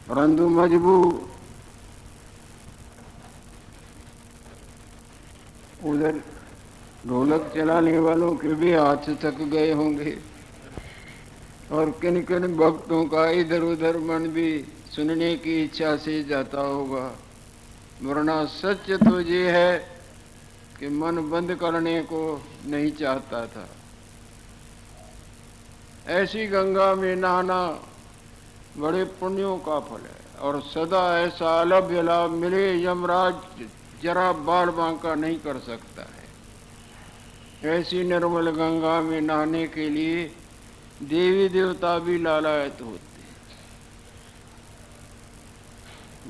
परंतु मजबूर उधर ढोलक चलाने वालों के भी हाथ थक गए होंगे और किन किन भक्तों का इधर उधर मन भी सुनने की इच्छा से जाता होगा। वरना सच तो ये है कि मन बंद करने को नहीं चाहता था। ऐसी गंगा में नहाना बड़े पुण्यों का फल है और सदा ऐसा अलभ्य लाभ मिले यमराज जरा बाल बांका नहीं कर सकता है। ऐसी निर्मल गंगा में नहाने के लिए देवी देवता भी लालायत होते।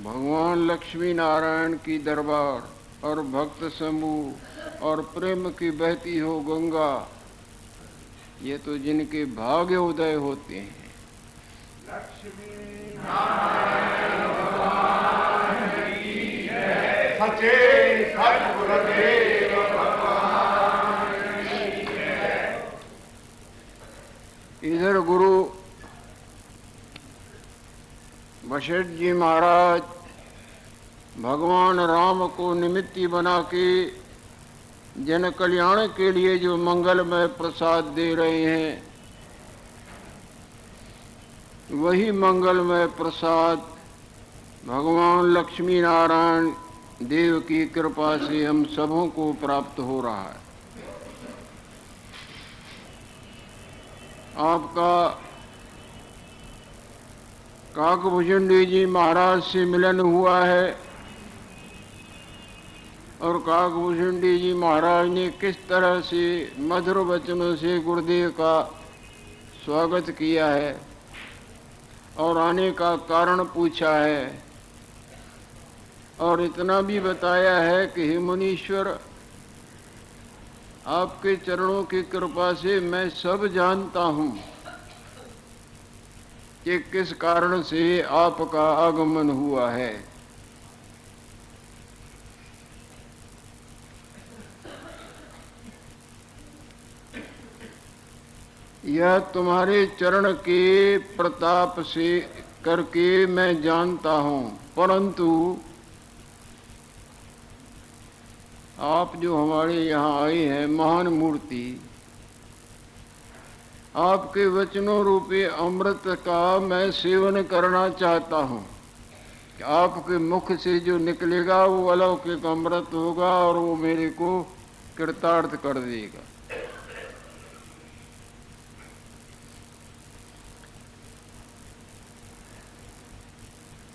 भगवान लक्ष्मी नारायण की दरबार और भक्त समूह और प्रेम की बहती हो गंगा, ये तो जिनके भाग्य उदय होते हैं। लक्ष्मी नारायण भगवान की जय, सच्चे सद्गुरुदेव भगवान की जय। इधर गुरु वशिष्ठ जी महाराज भगवान राम को निमित्ती बना के जन कल्याण के लिए जो मंगलमय प्रसाद दे रहे हैं, वही मंगलमय प्रसाद भगवान लक्ष्मी नारायण देव की कृपा से हम सबों को प्राप्त हो रहा है। आपका काकभुजंडी जी महाराज से मिलन हुआ है और काकभुजंडी जी महाराज ने किस तरह से मधुर वचनों से गुरुदेव का स्वागत किया है और आने का कारण पूछा है और इतना भी बताया है कि हे मुनीश्वर, आपके चरणों की कृपा से मैं सब जानता हूँ कि किस कारण से आपका आगमन हुआ है। यह तुम्हारे चरण के प्रताप से करके मैं जानता हूँ, परंतु आप जो हमारे यहाँ आए हैं महान मूर्ति, आपके वचनों रूपी अमृत का मैं सेवन करना चाहता हूँ कि आपके मुख से जो निकलेगा वो अलौकिक अमृत होगा और वो मेरे को कृतार्थ कर देगा।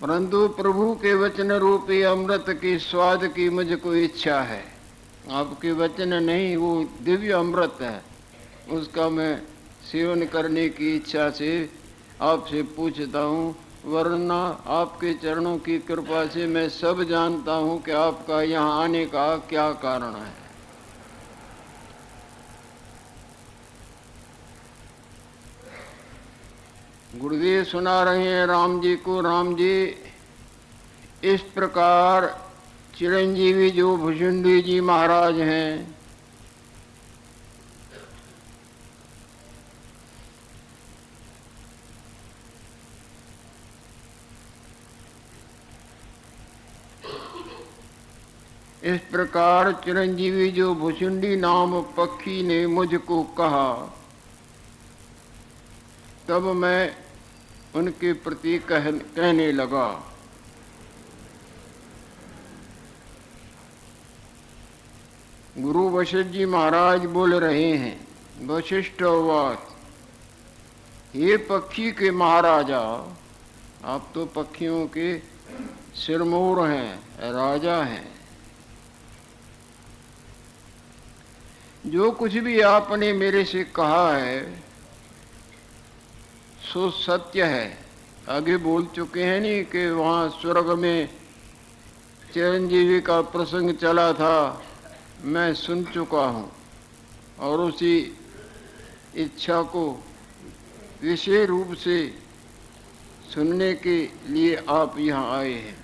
परंतु प्रभु के वचन रूपी अमृत के स्वाद की मुझको इच्छा है। आपके वचन नहीं, वो दिव्य अमृत है, उसका मैं सेवन करने की इच्छा से आपसे पूछता हूँ। वरना आपके चरणों की कृपा से मैं सब जानता हूँ कि आपका यहाँ आने का क्या कारण है। गुरुदेव सुना रहे हैं राम जी को। राम जी, इस प्रकार चिरंजीवी जो भुजंडी जी महाराज हैं, इस प्रकार चिरंजीवी जो भुजंडी नाम पक्षी ने मुझको कहा, तब मैं उनके प्रति कहने लगा। गुरु वशिष्ठ जी महाराज बोल रहे हैं। वशिष्ठ वास, ये पक्षी के महाराजा, आप तो पक्षियों के सिरमौर हैं, राजा हैं। जो कुछ भी आपने मेरे से कहा है सो सत्य है। आगे बोल चुके हैं नहीं कि वहाँ स्वर्ग में चिरंजीवी का प्रसंग चला था, मैं सुन चुका हूँ और उसी इच्छा को विशेष रूप से सुनने के लिए आप यहाँ आए हैं।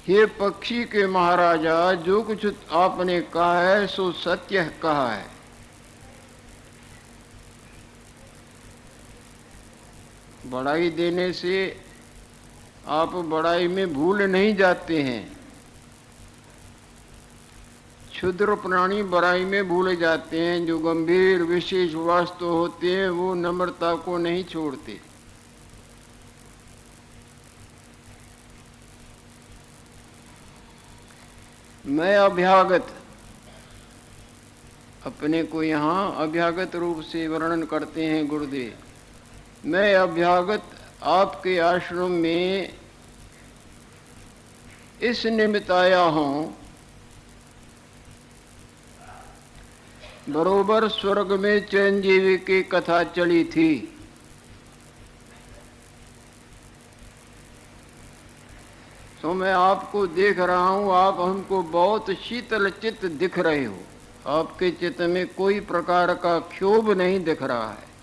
हे पक्षी के महाराजा, जो कुछ आपने कहा है सो सत्य कहा है। बढ़ाई देने से आप बड़ाई में भूल नहीं जाते हैं। क्षुद्र प्राणी बड़ाई में भूल जाते हैं। जो गंभीर विशेष वास्तु होते हैं वो नम्रता को नहीं छोड़ते। मैं अभ्यागत, अपने को यहाँ अभ्यागत रूप से वर्णन करते हैं गुरुदेव। मैं अभ्यागत आपके आश्रम में इस निमित्त आया हूँ, बरोबर स्वर्ग में चिरंजीवी की कथा चली थी। तो मैं आपको देख रहा हूँ, आप हमको बहुत शीतल चित्त दिख रहे हो। आपके चित्त में कोई प्रकार का क्षोभ नहीं दिख रहा है।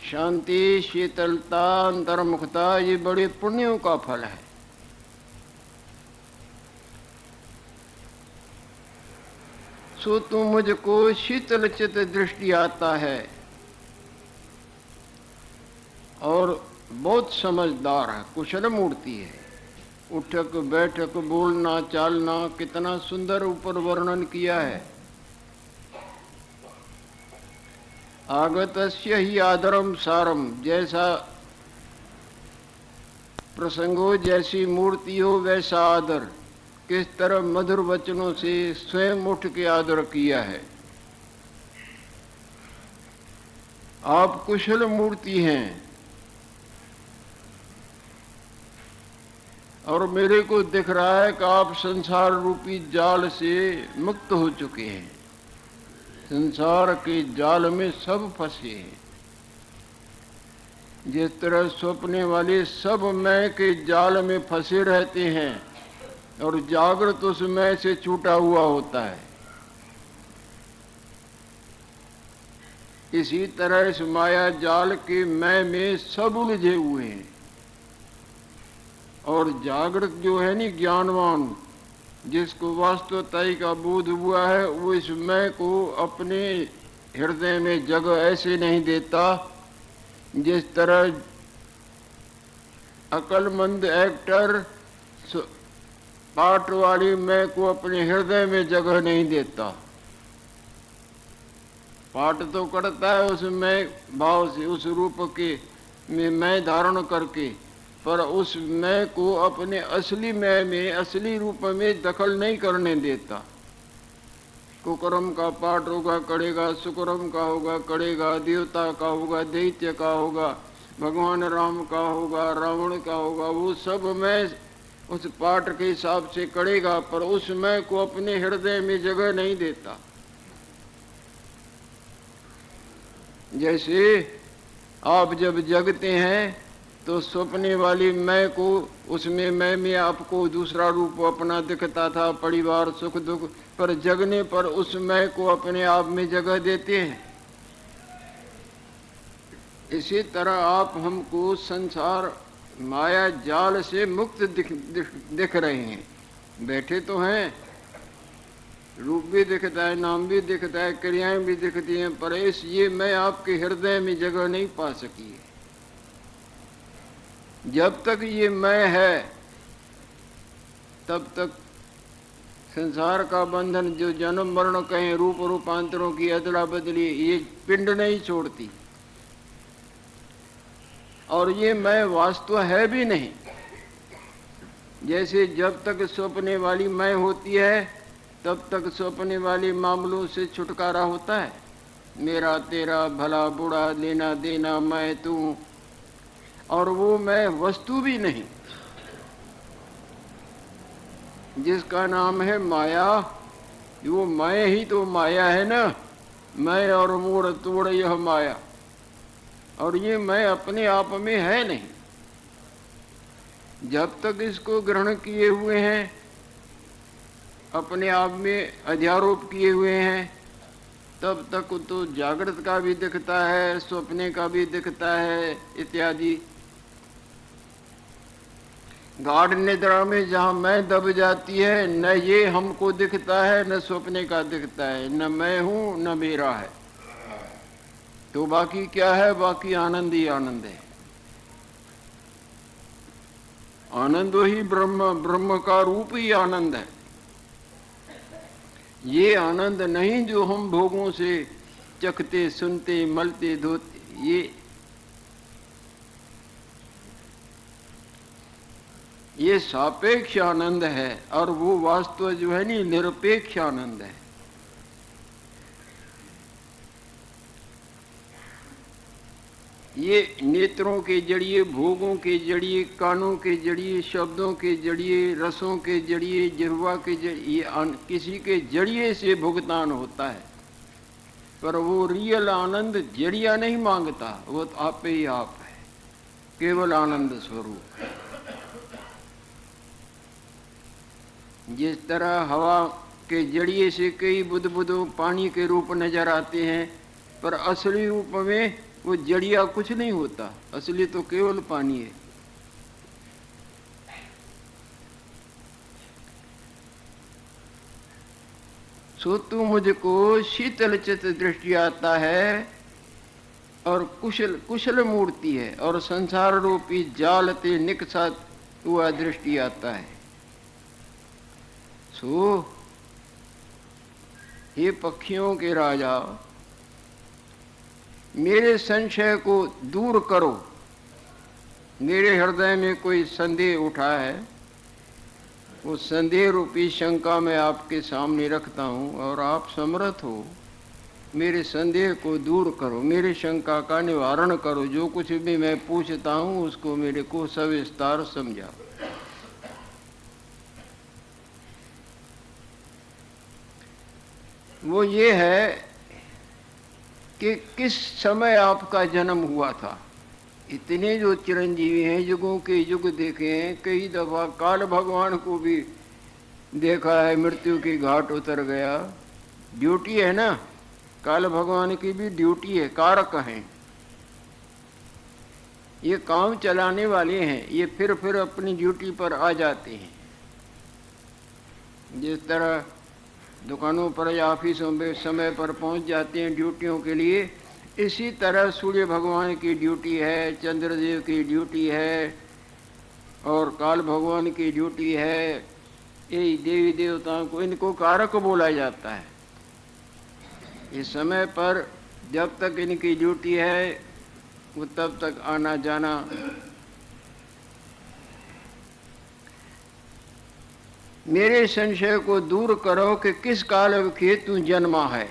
शांति, शीतलता, अंतर्मुखता, ये बड़े पुण्यों का फल है। सो तो मुझको शीतल चित्त दृष्टि आता है और बहुत समझदार है, कुशल मूर्ति है। उठक बैठक, बोलना चालना, कितना सुंदर ऊपर वर्णन किया है। आगतस्य ही आदरम सारम, जैसा प्रसंग हो, जैसी मूर्ति हो वैसा आदर। किस तरह मधुर वचनों से स्वयं उठ के आदर किया है। आप कुशल मूर्ति हैं और मेरे को दिख रहा है कि आप संसार रूपी जाल से मुक्त हो चुके हैं। संसार के जाल में सब फंसे हैं। जिस तरह सपने वाले सब मैं के जाल में फंसे रहते हैं और जागृत उस मैं से छूटा हुआ होता है, इसी तरह इस माया जाल के मैं में सब उलझे हुए हैं। और जागृत जो है नी, ज्ञानवान, जिसको वास्तवताई का बोध हुआ है, वो इस मैं को अपने हृदय में जगह ऐसे नहीं देता जिस तरह अक्लमंद एक्टर पाठ वाली मैं को अपने हृदय में जगह नहीं देता। पाठ तो करता है उस मैं भाव से, उस रूप के में मैं धारण करके, पर उस मैं को अपने असली मैं में, असली रूप में दखल नहीं करने देता। कुकर्म का पाठ होगा करेगा, सुकर्म का होगा करेगा, देवता का होगा, दैत्य का होगा, भगवान राम का होगा, रावण का होगा, वो सब मैं उस पाठ के हिसाब से करेगा, पर उस मैं को अपने हृदय में जगह नहीं देता। जैसे आप जब जगते हैं तो सपने वाली मैं को, उसमें मैं में आपको दूसरा रूप अपना दिखता था, परिवार, सुख दुख, पर जगने पर उस मैं को अपने आप में जगह देते हैं। इसी तरह आप हमको संसार माया जाल से मुक्त दिख रहे हैं। बैठे तो हैं, रूप भी दिखता है, नाम भी दिखता है, क्रियाएं भी दिखती हैं, पर ये मैं आपके हृदय में जगह नहीं पा सकी है। जब तक ये मैं है तब तक संसार का बंधन, जो जन्म मरण कहें, रूप रूपांतरों की अदला बदली, ये पिंड नहीं छोड़ती। और ये मैं वास्तव है भी नहीं। जैसे जब तक सपने वाली मैं होती है तब तक सपने वाली मामलों से छुटकारा होता है। मेरा तेरा, भला बुरा, लेना देना, मैं तू, और वो मैं वस्तु भी नहीं, जिसका नाम है माया। वो मैं ही तो माया है ना, मैं और मोड़ तोड़ यह माया। और ये मैं अपने आप में है नहीं। जब तक इसको ग्रहण किए हुए हैं, अपने आप में अध्यारोप किए हुए हैं, तब तक तो जागृत का भी दिखता है, स्वप्ने का भी दिखता है इत्यादि। गाढ़ निद्रा में जहाँ मैं दब जाती है, न ये हमको दिखता है, न स्वप्ने का दिखता है, न मैं हूँ न मेरा है। तो बाकी क्या है? बाकी आनंद ही आनंद है। आनंद ही ब्रह्म, ब्रह्म का रूप ही आनंद है। ये आनंद नहीं जो हम भोगों से चखते, सुनते, मलते, धोते, ये सापेक्ष आनंद है, और वो वास्तव जो है नहीं, निरपेक्ष आनंद है। ये नेत्रों के जरिए, भोगों के जरिए, कानों के जरिए, शब्दों के जरिए, रसों के जरिए, जिह्वा के जरिए, किसी के जरिए से भुगतान होता है, पर वो रियल आनंद जरिया नहीं मांगता, वो तो आप ही आप है, केवल आनंद स्वरूप है। जिस तरह हवा के जरिए से कई बुदबुदों पानी के रूप नजर आते हैं, पर असली रूप में वो जड़िया कुछ नहीं होता, असली तो केवल पानी है। सो तू मुझको शीतल चित दृष्टि आता है, और कुशल मूर्ति है, और संसार रूपी जालते निकसात हुआ दृष्टि आता है। सो हे पक्षियों के राजा, मेरे संशय को दूर करो। मेरे हृदय में कोई संदेह उठा है, वो संदेह रूपी शंका मैं आपके सामने रखता हूँ, और आप समर्थ हो। मेरे संदेह को दूर करो, मेरे शंका का निवारण करो। जो कुछ भी मैं पूछता हूँ उसको मेरे को सविस्तार समझाओ। वो ये है कि किस समय आपका जन्म हुआ था। इतने जो चिरंजीवी हैं, युगों के युग देखे हैं, कई दफा काल भगवान को भी देखा है, मृत्यु की घाट उतर गया। ड्यूटी है ना, काल भगवान की भी ड्यूटी है, कारक हैं, ये काम चलाने वाले हैं, ये फिर अपनी ड्यूटी पर आ जाते हैं। जिस तरह दुकानों पर या ऑफिसों में समय पर पहुंच जाते हैं ड्यूटियों के लिए, इसी तरह सूर्य भगवान की ड्यूटी है, चंद्रदेव की ड्यूटी है, और काल भगवान की ड्यूटी है। यही देवी देवताओं को, इनको कारक बोला जाता है। इस समय पर जब तक इनकी ड्यूटी है वो तब तक आना जाना। मेरे संशय को दूर करो कि किस काल के तू जन्मा है,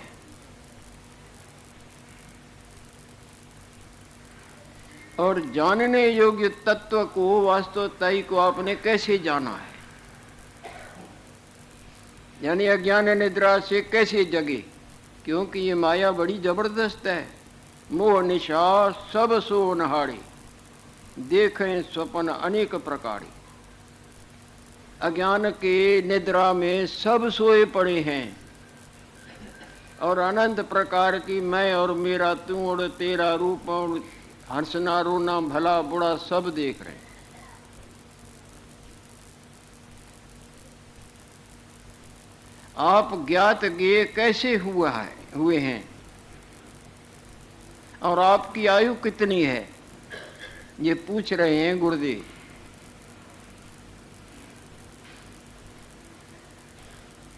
और जानने योग्य तत्व को, वास्तवताई को आपने कैसे जाना है, यानी अज्ञान निद्रा से कैसे जगे। क्योंकि ये माया बड़ी जबरदस्त है। मोह निशा सब सो नहाड़े, देखें स्वप्न अनेक प्रकार। अज्ञान के निद्रा में सब सोए पड़े हैं, और अनंत प्रकार की मैं और मेरा, तू और तेरा रूप, और हंसना रोना भला बुरा सब देख रहे हैं। आप ज्ञात ज्ञेय कैसे हुए हैं, और आपकी आयु कितनी है, ये पूछ रहे हैं गुरुदेव।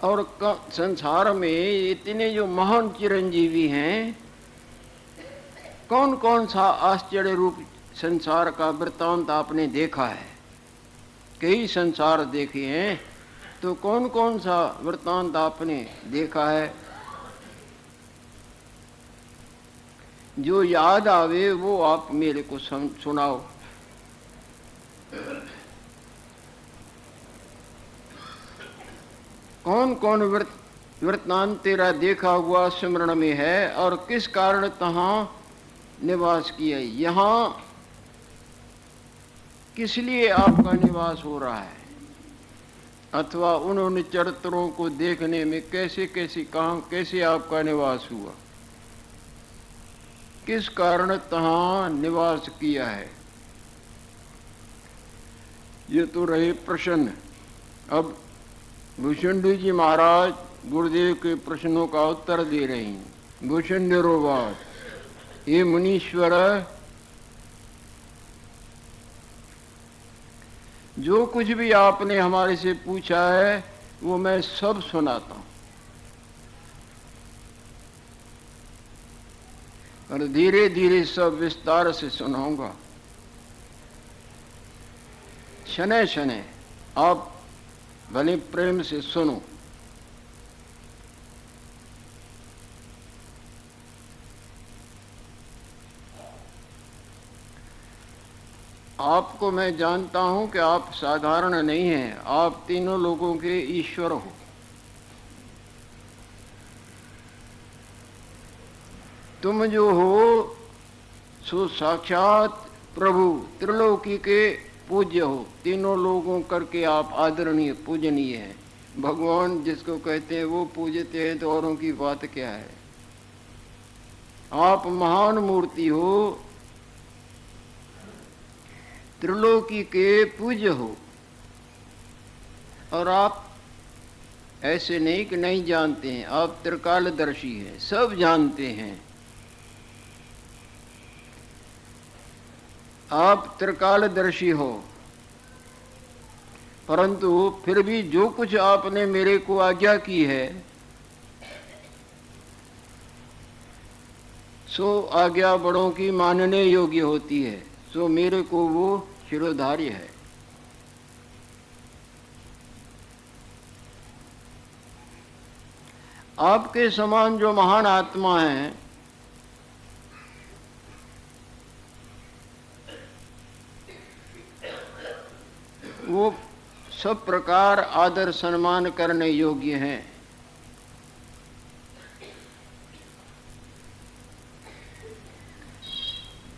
और संसार में इतने जो महान चिरंजीवी हैं, कौन कौन सा आश्चर्य रूप संसार का वृत्तांत आपने देखा है। कई संसार देखे हैं, तो कौन कौन सा वृत्तांत आपने देखा है। जो याद आवे वो आप मेरे को सुनाओ। कौन कौन वृत्तांत तेरा देखा हुआ स्मरण में है, और किस कारण तहाँ निवास किया। यहाँ किस लिए आपका निवास हो रहा है, अथवा उन्होंने चरित्रों को देखने में कैसे कैसे कहाँ कैसे आपका निवास हुआ, किस कारण तहाँ निवास किया है। ये तो रहे प्रश्न। अब भूषण जी महाराज गुरुदेव के प्रश्नों का उत्तर दे रहे हैं। भूषण रोवाज ये मुनीश्वर, जो कुछ भी आपने हमारे से पूछा है वो मैं सब सुनाता हूं, और धीरे धीरे सब विस्तार से सुनाऊंगा। शनै शनै आप भले प्रेम से सुनो। आपको मैं जानता हूं कि आप साधारण नहीं हैं, आप तीनों लोगों के ईश्वर हो। तुम जो हो सो साक्षात प्रभु त्रिलोकी के पूज्य हो। तीनों लोगों करके आप आदरणीय पूजनीय हैं। भगवान जिसको कहते हैं वो पूजते हैं, तो औरों की बात क्या है। आप महान मूर्ति हो, त्रिलोकी के पूज्य हो, और आप ऐसे नहीं कि नहीं जानते हैं, आप त्रिकालदर्शी हैं, सब जानते हैं। आप त्रिकालदर्शी हो, परंतु फिर भी जो कुछ आपने मेरे को आज्ञा की है सो आज्ञा बड़ों की मानने योग्य होती है, सो मेरे को वो शिरोधार्य है। आपके समान जो महान आत्मा हैं वो सब प्रकार आदर सम्मान करने योग्य हैं।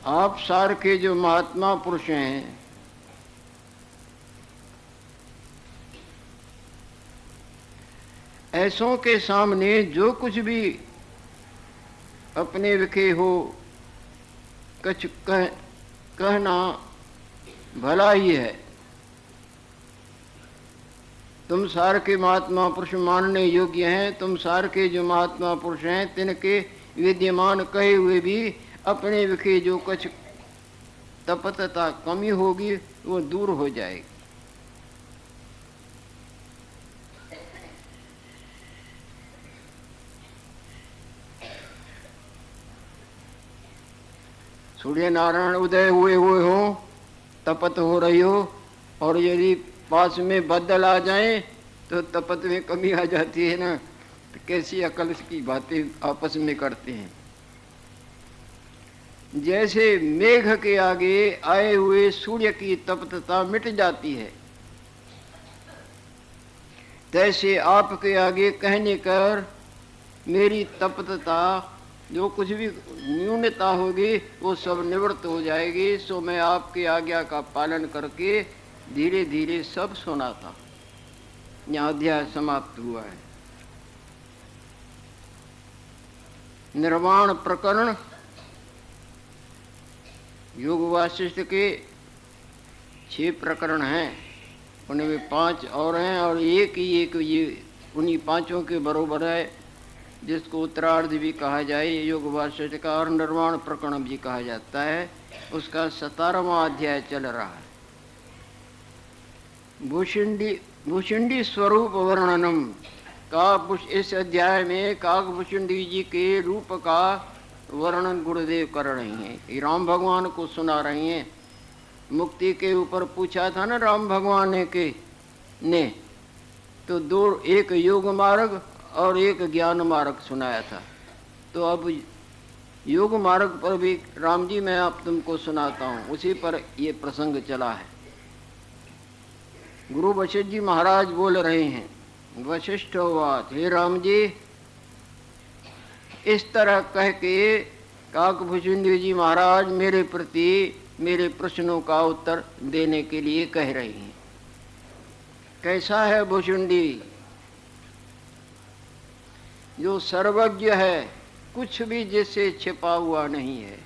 आप सार के जो महात्मा पुरुष हैं ऐसों के सामने जो कुछ भी अपने विखे हो कुछ कहना भला ही है। तुम सार के महात्मा पुरुष मानने योग्य हैं। तुम सार के जो महात्मा पुरुष हैं तिनके विद्यमान कहे हुए भी अपने विखे जो कुछ तपतता कमी होगी वो दूर हो जाएगी। सूर्य नारायण उदय हुए हो, तपत हो रही हो, और यदि पास में बदल आ जाए तो तपत में कमी आ जाती है ना, तो कैसी अकल की बातें आपस में करते हैं। जैसे मेघ के आगे आए हुए सूर्य की तपतता मिट जाती है, तैसे आपके आगे कहने कर मेरी तपतता जो कुछ भी न्यूनता होगी वो सब निवृत्त हो जाएगी। सो मैं आपकी आज्ञा का पालन करके धीरे धीरे सब सुनाता। यहाँ अध्याय समाप्त हुआ है। निर्वाण प्रकरण योग वासिष्ठ के 6 प्रकरण हैं, उनमें 5 और हैं, और एक ये उन्हीं 5 के बरोबर है, जिसको उत्तरार्ध भी कहा जाए, योग वासिष्ठ का, और निर्वाण प्रकरण भी कहा जाता है। उसका 17वां अध्याय चल रहा है। भूषुंडी स्वरूप वर्णनम का इस अध्याय में काकभूषुंडी जी के रूप का वर्णन गुरुदेव कर रही हैं। राम भगवान को सुना रही हैं। मुक्ति के ऊपर पूछा था ना राम भगवान ने तो 2, एक योग मार्ग और एक ज्ञान मार्ग सुनाया था। तो अब योग मार्ग पर भी राम जी मैं आप तुमको सुनाता हूँ, उसी पर ये प्रसंग चला है। गुरु वशिष्ठ जी महाराज बोल रहे हैं। वशिष्ठ बात, हे राम जी, इस तरह कह के काकभूषुंडी जी महाराज मेरे प्रति मेरे प्रश्नों का उत्तर देने के लिए कह रही हैं। कैसा है भूषुंडी? जो सर्वज्ञ है, कुछ भी जिससे छिपा हुआ नहीं है,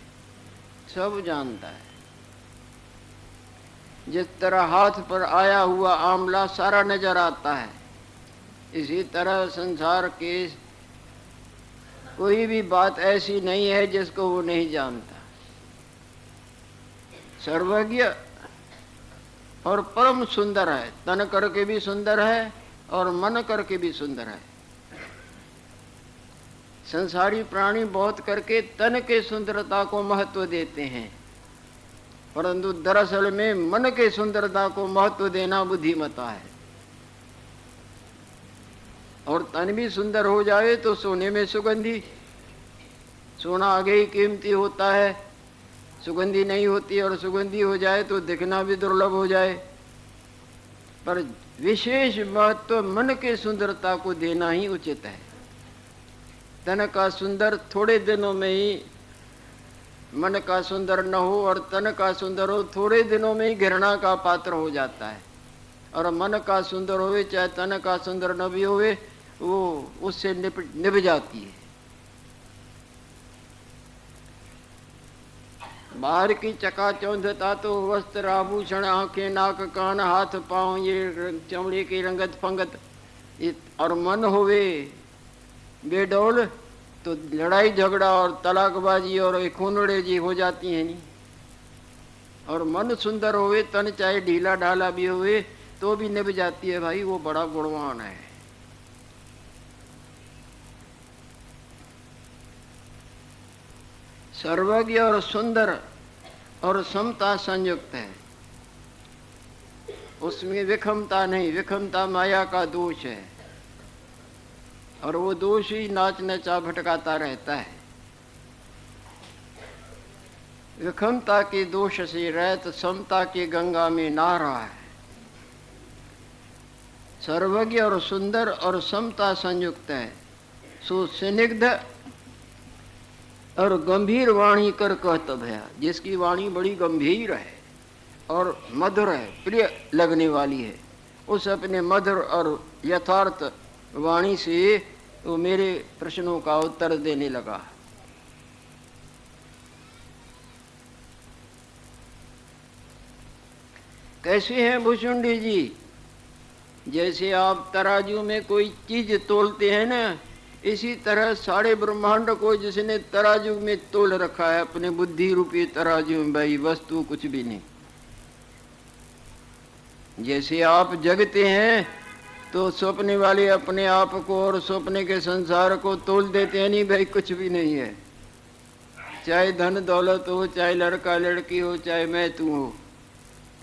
सब जानता है। जिस तरह हाथ पर आया हुआ आंवला सारा नजर आता है, इसी तरह संसार के कोई भी बात ऐसी नहीं है जिसको वो नहीं जानता। सर्वज्ञ और परम सुंदर है, तन करके भी सुंदर है और मन करके भी सुंदर है। संसारी प्राणी बहुत करके तन के सुंदरता को महत्व देते हैं, परंतु दरअसल में मन के सुंदरता को महत्व देना बुद्धिमता है। और तन भी सुंदर हो जाए तो सोने में सुगंधी, सोना आगे ही कीमती होता है, सुगंधी नहीं होती, और सुगंधी हो जाए तो दिखना भी दुर्लभ हो जाए। पर विशेष महत्व मन के सुंदरता को देना ही उचित है। तन का सुंदर थोड़े दिनों में ही मन का सुंदर न हो, और तन का सुंदर हो थोड़े दिनों में ही घृणा का पात्र हो जाता है। और मन का सुंदर होवे चाहे तन का सुंदर न भी होवे, वो उससे निभ जाती है। बाहर की चकाचौंधता तो वस्त्र आभूषण, आंखें, नाक, कान, हाथ, पांव, ये चमड़े की रंगत फंगत, और मन होवे बेडौल तो लड़ाई झगड़ा और तलाकबाजी और खूनड़े जी हो जाती हैं नहीं। और मन सुंदर होवे, तन चाहे ढीला ढाला भी होवे तो भी निभ जाती है। भाई वो बड़ा गुणवान है। सर्वज्ञ और सुंदर और समता संयुक्त है, उसमें विषमता नहीं। विषमता माया का दोष है, और वो दोष ही नाच नचा भटकाता रहता है। विषमता के दोष से रहत समता की गंगा में नहा रहा है। सर्वज्ञ और सुंदर और समता संयुक्त है, सो स्निग्ध और गंभीर वाणी कर कहत भया। जिसकी वाणी बड़ी गंभीर है और मधुर है, प्रिय लगने वाली है, उस अपने मधुर और यथार्थ वाणी से वो मेरे प्रश्नों का उत्तर देने लगा। कैसे हैं भुषुंडी जी? जैसे आप तराजू में कोई चीज तोलते हैं ना, इसी तरह सारे ब्रह्मांड को जिसने तराजू में तोल रखा है, अपने बुद्धि रूपी तराजू में। भाई वस्तु कुछ भी नहीं। जैसे आप जगते हैं तो सपने वाले अपने आप को और सपने के संसार को तोल देते हैं, नहीं भाई कुछ भी नहीं है। चाहे धन दौलत हो, चाहे लड़का लड़की हो, चाहे मैं तू हो,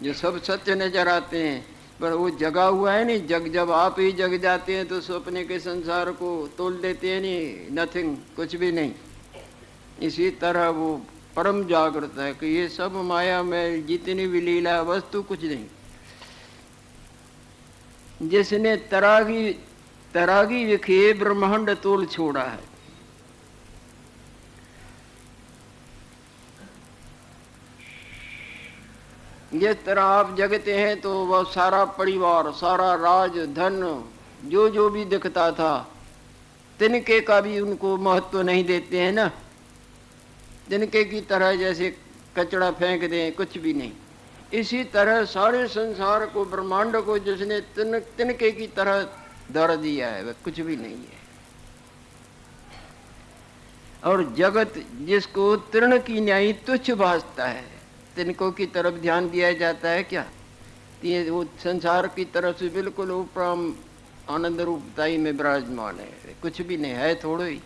जो सब सत्य नजर आते हैं, पर वो जगा हुआ है नहीं। जब आप ही जग जाते हैं तो सपने के संसार को तोल देते हैं, नहीं, नथिंग, कुछ भी नहीं। इसी तरह वो परम जागृत है कि ये सब माया में जितनी भी लीला वस्तु कुछ नहीं। जिसने तरागी विखे ब्रह्मांड तोल छोड़ा है। जिस तरह आप जगते हैं तो वह सारा परिवार, सारा राज धन जो भी दिखता था, तिनके का भी उनको महत्व नहीं देते हैं ना। तिनके की तरह जैसे कचरा फेंक दें, कुछ भी नहीं। इसी तरह सारे संसार को, ब्रह्मांड को जिसने तिनके की तरह धर दिया है, वह कुछ भी नहीं है। और जगत जिसको तृण की न्याय तुच्छ भासता है, तिनकों की तरफ ध्यान दिया जाता है क्या? ये वो संसार की तरफ से बिल्कुल उपराम आनंद रूपताई में विराजमान है, कुछ भी नहीं है, थोड़ो ही।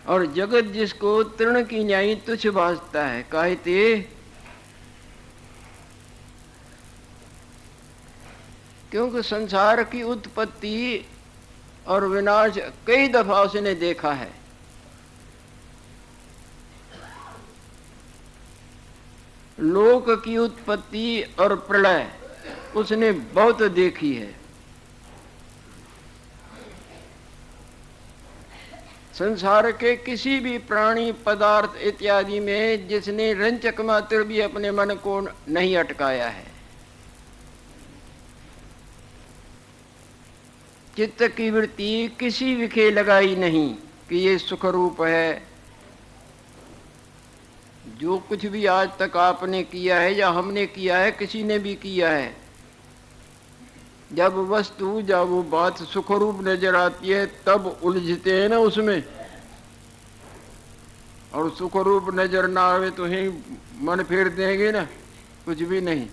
और जगत जिसको तृण की न्याय तुच्छ भासता है, कहते क्योंकि संसार की उत्पत्ति और विनाश कई दफा उसने देखा है। लोक की उत्पत्ति और प्रलय उसने बहुत देखी है। संसार के किसी भी प्राणी पदार्थ इत्यादि में जिसने रंचक मात्र भी अपने मन को नहीं अटकाया है। चित्त की वृत्ति किसी विखे लगाई नहीं कि ये सुख रूप है। जो कुछ भी आज तक आपने किया है या हमने किया है, किसी ने भी किया है, जब वस्तु, जब वो बात सुखरूप नजर आती है तब उलझते हैं ना उसमें, और सुखरूप नजर ना आवे तो ही मन फेर देंगे ना, कुछ भी नहीं।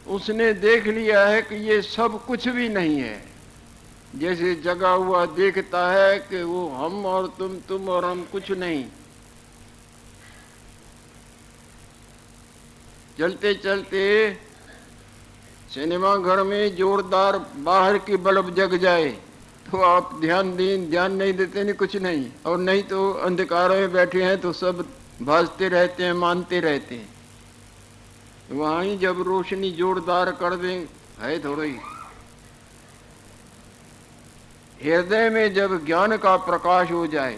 उसने देख लिया है कि ये सब कुछ भी नहीं है, जैसे जगा हुआ देखता है कि वो हम और तुम और हम कुछ नहीं। चलते चलते सिनेमा घर में जोरदार बाहर की बल्ब जग जाए तो आप ध्यान नहीं देते, नहीं कुछ नहीं, और नहीं तो अंधकार में बैठे हैं तो सब भाजते रहते हैं, मानते रहते हैं। वहां ही जब रोशनी जोरदार कर दें, है थोड़ा ही हृदय में जब ज्ञान का प्रकाश हो जाए,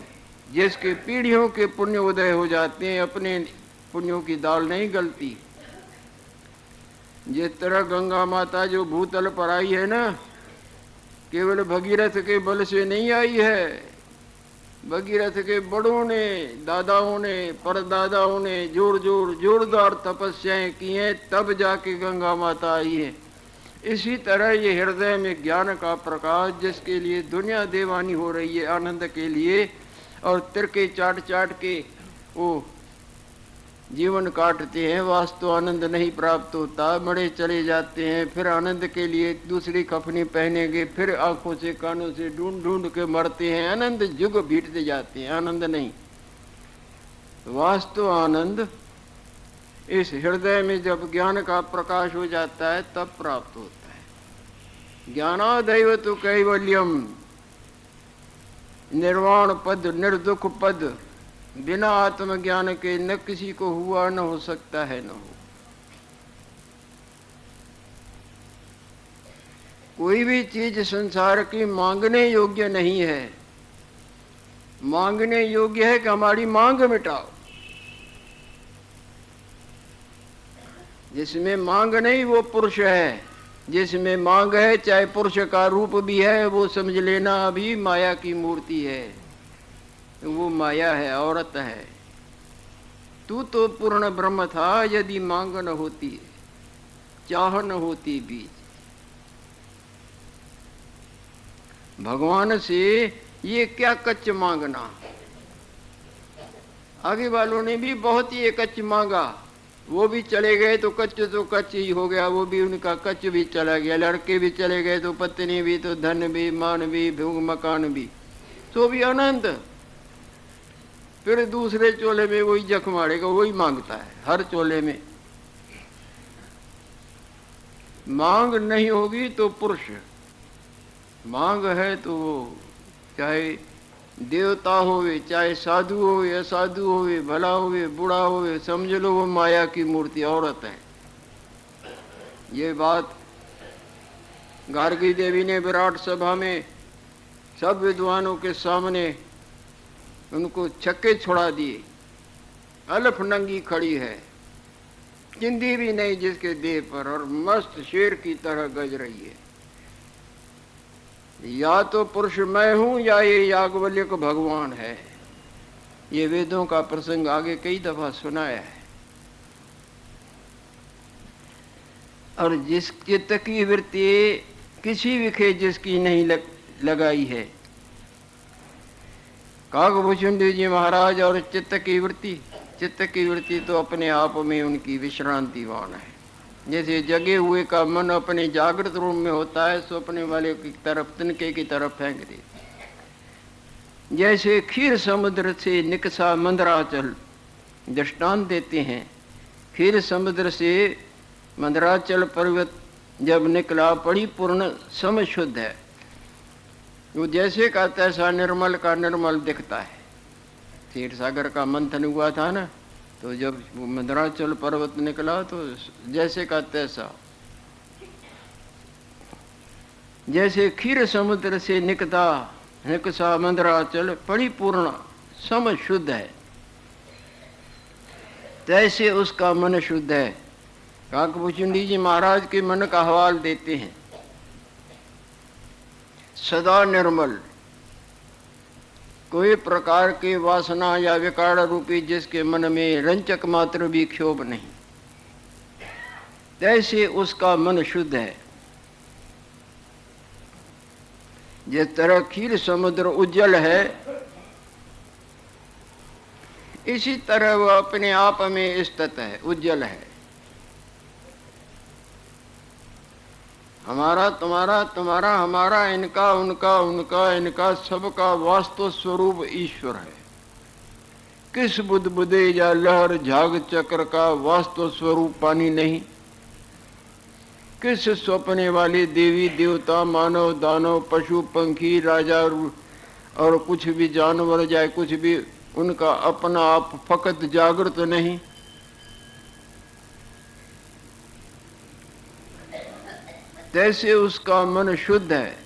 जिसके पीढ़ियों के पुण्य उदय हो जाते हैं, अपने पुण्यों की दाल नहीं गलती। जिस तरह गंगा माता जो भूतल पर आई है ना, केवल भगीरथ के बल से नहीं आई है, भगीरथ के बड़ों ने, दादाओं ने, परदादाओं ने जोरदार तपस्याएं की हैं, तब जाके गंगा माता आई है। इसी तरह ये हृदय में ज्ञान का प्रकाश, जिसके लिए दुनिया दीवानी हो रही है आनंद के लिए, और तिरके चाट के वो जीवन काटते हैं, वास्तव आनंद नहीं प्राप्त होता, मरे चले जाते हैं। फिर आनंद के लिए दूसरी कफनी पहनेंगे, फिर आंखों से कानों से ढूंढ के मरते हैं, आनंद जुग बीतते जाते हैं, आनंद नहीं। वास्तव आनंद इस हृदय में जब ज्ञान का प्रकाश हो जाता है तब प्राप्त होता है। ज्ञानादैव तो कैवल्यम, निर्वाण पद, निर्दुख पद, बिना आत्मज्ञान के न किसी को हुआ, न हो सकता है, न हो। कोई भी चीज संसार की मांगने योग्य नहीं है। मांगने योग्य है कि हमारी मांग मिटाओ। जिसमें मांग नहीं वो पुरुष है, जिसमें मांग है चाहे पुरुष का रूप भी है, वो समझ लेना अभी माया की मूर्ति है, वो माया है, औरत है। तू तो पूर्ण ब्रह्म था यदि मांग न होती, चाह न होती बीज। भगवान से ये क्या कच्च मांगना। आगे वालों ने भी बहुत ही कच्च मांगा, वो भी चले गए तो कच्च ही हो गया, वो भी उनका कच्च भी चला गया। लड़के भी चले गए तो पत्नी भी, तो धन भी, मान भी, भोग मकान भी, तो भी अनंत। फिर दूसरे चोले में वही जख मारेगा, वही मांगता है। हर चोले में मांग नहीं होगी तो पुरुष, मांग है तो वो चाहे देवता होवे, चाहे साधु होवे, असाधु होवे, भला होवे, बुढ़ा होवे, समझ लो वो माया की मूर्ति, औरत है। ये बात गार्गी देवी ने विराट सभा में सब विद्वानों के सामने उनको छक्के छुड़ा दिए। अलफ नंगी खड़ी है, चिंदी भी नहीं जिसके देह पर, और मस्त शेर की तरह गज रही है। या तो पुरुष मैं हूं या ये याज्ञवल्क्य को भगवान है। ये वेदों का प्रसंग आगे कई दफा सुनाया है। और जिस चित्त की वृत्ति किसी विखे जिसकी नहीं लगाई है, काकभूषुंडी जी महाराज, और चित्त की वृत्ति तो अपने आप में उनकी विश्रांतिवान है। जैसे जगे हुए का मन अपने जागृत रूप में होता है, स्वप्ने वाले की तरफ, तिनके की तरफ फेंक दे। जैसे क्षीर समुद्र से निकसा मंदराचल, दृष्टांत देते हैं। क्षीर समुद्र से मंदराचल पर्वत जब निकला, परिपूर्ण समशुद्ध है, वो जैसे का तैसा निर्मल का निर्मल दिखता है। क्षीर सागर का मंथन हुआ था ना, तो जब वो मंदराचल पर्वत निकला तो जैसे का तैसा, जैसे क्षीर समुद्र से निकसा मंदराचल परिपूर्ण समशुद्ध है, तैसे उसका मन शुद्ध है। काकभूषुंडी जी महाराज के मन का हवाल देते हैं। सदा निर्मल, कोई प्रकार की वासना या विकार रूपी जिसके मन में रंचक मात्र भी क्षोभ नहीं। तैसे उसका मन शुद्ध है। जिस तरह क्षीर समुद्र उज्जवल है, इसी तरह वह अपने आप में स्थित है, उज्जवल है। हमारा तुम्हारा, तुम्हारा हमारा, इनका उनका, उनका इनका, सबका वास्तव स्वरूप ईश्वर है। किस बुद्ध बुदे या लहर झाग चक्र का वास्तव स्वरूप पानी नहीं? किस स्वप्ने वाले देवी देवता, मानव दानव, पशु पंखी, राजा और कुछ भी जानवर जाए कुछ भी, उनका अपना आप फकत जागृत नहीं? तैसे उसका मन शुद्ध है।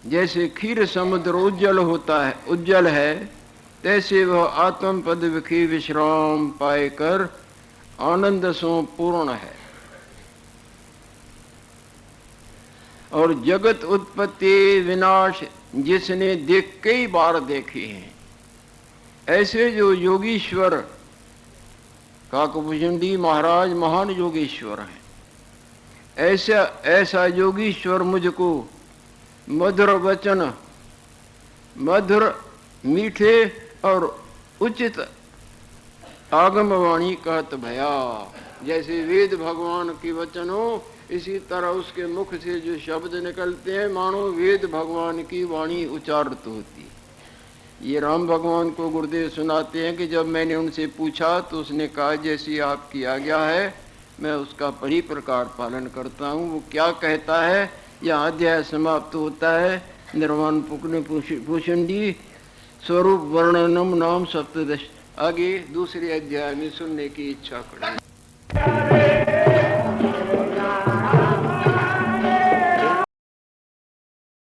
जैसे क्षीर समुद्र उज्जवल होता है, उज्जवल है, तैसे वह आत्म पद विखी विश्राम पाएकर आनंद से पूर्ण है। और जगत उत्पत्ति विनाश जिसने कई बार देखे हैं, ऐसे जो योगीश्वर, काकभूषणी महाराज महान योगीश्वर हैं, ऐसा योगीश्वर मुझको मधुर वचन, मधुर मीठे और उचित आगमवाणी कहत भया। जैसे वेद भगवान की वचन हो, इसी तरह उसके मुख से जो शब्द निकलते हैं, मानो वेद भगवान की वाणी उच्चारित होती। ये राम भगवान को गुरुदेव सुनाते हैं कि जब मैंने उनसे पूछा तो उसने कहा जैसी आपकी आज्ञा है मैं उसका परी प्रकार पालन करता हूँ। वो क्या कहता है, यह अध्याय समाप्त होता है। निर्वाण भूषणी स्वरूप वर्णनम नाम सप्तदश। आगे दूसरे अध्याय में सुनने की इच्छा करें।